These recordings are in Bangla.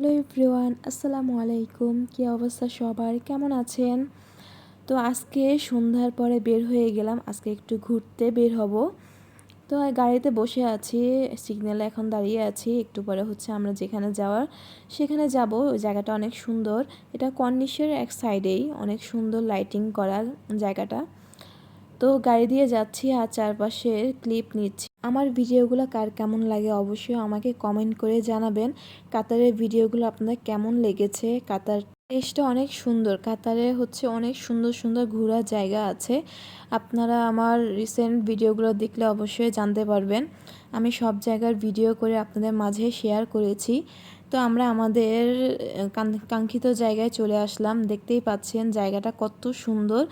হ্যালো এভরিওয়ান, আসসালামু আলাইকুম। কী অবস্থা সবার, কেমন আছেন? তো আজকে সন্ধ্যার পরে বের হয়ে গেলাম, আজকে একটু ঘুরতে বের হব। তো গাড়িতে বসে আছি, সিগন্যালে এখন দাঁড়িয়ে আছি। একটু পরে আমরা যেখানে যাওয়ার সেখানে যাব। ওই জায়গাটা অনেক সুন্দর, এটা কর্নিশের এক সাইডেই অনেক সুন্দর লাইটিং করা জায়গাটা। তো গাড়ি দিয়ে যাচ্ছি আর চারপাশের ক্লিপ নিচ্ছি। আমার ভিডিওগুলো কার কেমন লাগে অবশ্যই আমাকে কমেন্ট করে জানাবেন। কাতারের ভিডিওগুলো আপনাদের কেমন লেগেছে। কাতার দেশটা অনেক সুন্দর, কাতারে অনেক সুন্দর সুন্দর ঘোরার জায়গা আছে। আপনারা আমার রিসেন্ট ভিডিওগুলো দেখলে অবশ্যই জানতে পারবেন। আমি সব জায়গার ভিডিও করে আপনাদের মাঝে শেয়ার করেছি। তো আমরা আমাদের কাঙ্ক্ষিত জায়গায় চলে আসলাম। দেখতেই পাচ্ছেন জায়গাটা কত সুন্দর,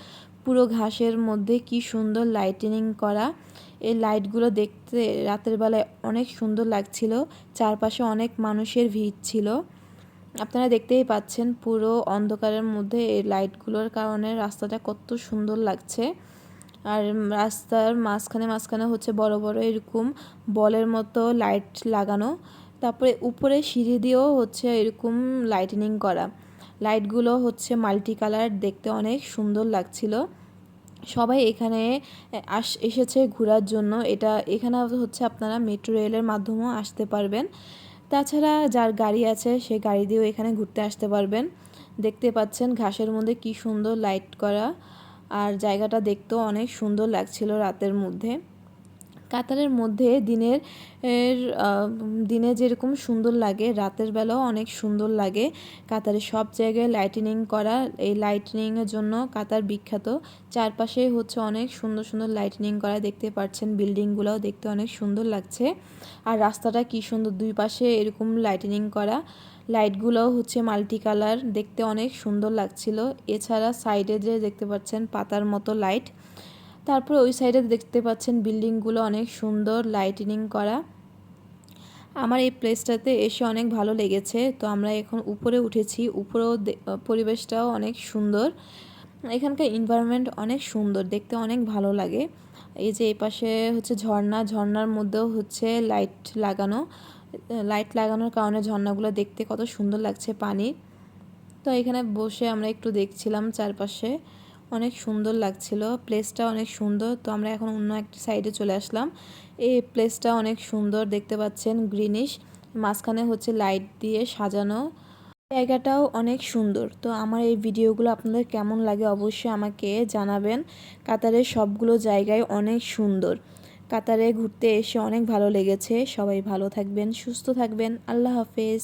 পুরো ঘাসের মধ্যে কি সুন্দর লাইটিনিং করা। এই লাইটগুলো দেখতে রাতের বেলায় অনেক সুন্দর লাগছিল। চারপাশে অনেক মানুষের ভিড় ছিল। আপনারা দেখতেই পাচ্ছেন পুরো অন্ধকারের মধ্যে এই লাইটগুলোর কারণে রাস্তাটা কত সুন্দর লাগছে। আর রাস্তার মাঝখানে মাঝখানে বড় বড় এরকম বলের মতো লাইট লাগানো। তারপরে উপরে সিঁড়ি দিয়েও এরকম লাইটিনিং করা। লাইটগুলো মাল্টি কালার, দেখতে অনেক সুন্দর লাগছিল। সবাই এখানে এসেছে ঘোরার জন্য। এখানে আপনারা মেট্রো রেলের মাধ্যমেও আসতে পারবেন। তাছাড়া যার গাড়ি আছে সে গাড়ি দিয়েও এখানে ঘুরতে আসতে পারবেন। দেখতে পাচ্ছেন ঘাসের মধ্যে কি সুন্দর লাইট করা, আর জায়গাটা দেখতেও অনেক সুন্দর লাগছিল রাতের মধ্যে। কাতারের মধ্যে দিনে যেরকম সুন্দর লাগে, রাতের বেলাও অনেক সুন্দর লাগে। কাতারের সব জায়গায় লাইটিনিং করা, এই লাইটিনিংয়ের জন্য কাতার বিখ্যাত। চারপাশে অনেক সুন্দর সুন্দর লাইটিনিং করা, দেখতে পাচ্ছেন বিল্ডিংগুলোও দেখতে অনেক সুন্দর লাগছে। আর রাস্তাটা কি সুন্দর, দুই পাশে এরকম লাইটিনিং করা। লাইটগুলোও মাল্টি কালার, দেখতে অনেক সুন্দর লাগছিল। এছাড়া সাইডে যে দেখতে পাচ্ছেন পাতার মতো লাইট। তারপর ওই সাইডে দেখতে পাচ্ছেন বিল্ডিংগুলো অনেক সুন্দর লাইটিনিং করা। আমার এই প্লেসটাতে এসে অনেক ভালো লেগেছে। তো আমরা এখন উপরে উঠেছি, উপরেও পরিবেশটাও অনেক সুন্দর। এখানকার এনভায়রনমেন্ট অনেক সুন্দর, দেখতে অনেক ভালো লাগে। এই যে এই পাশে ঝর্ণা, ঝর্ণার মধ্যেও লাইট লাগানোর কারণে ঝর্ণাগুলো দেখতে কত সুন্দর লাগছে পানি। তো এখানে বসে আমরা একটু দেখছিলাম, চারপাশে অনেক সুন্দর লাগছিল। প্লেসটা অনেক সুন্দর। তো আমরা এখন অন্য একটা সাইডে চলে আসলাম। এই প্লেসটা অনেক সুন্দর, দেখতে পাচ্ছেন গ্রিনিশ, মাঝখানে লাইট দিয়ে সাজানো। জায়গাটাও অনেক সুন্দর। তো আমার এই ভিডিওগুলো আপনাদের কেমন লাগে অবশ্যই আমাকে জানাবেন। কাতারের সবগুলো জায়গায় অনেক সুন্দর। কাতারে ঘুরতে এসে অনেক ভালো লেগেছে। সবাই ভালো থাকবেন, সুস্থ থাকবেন। আল্লাহ হাফেজ।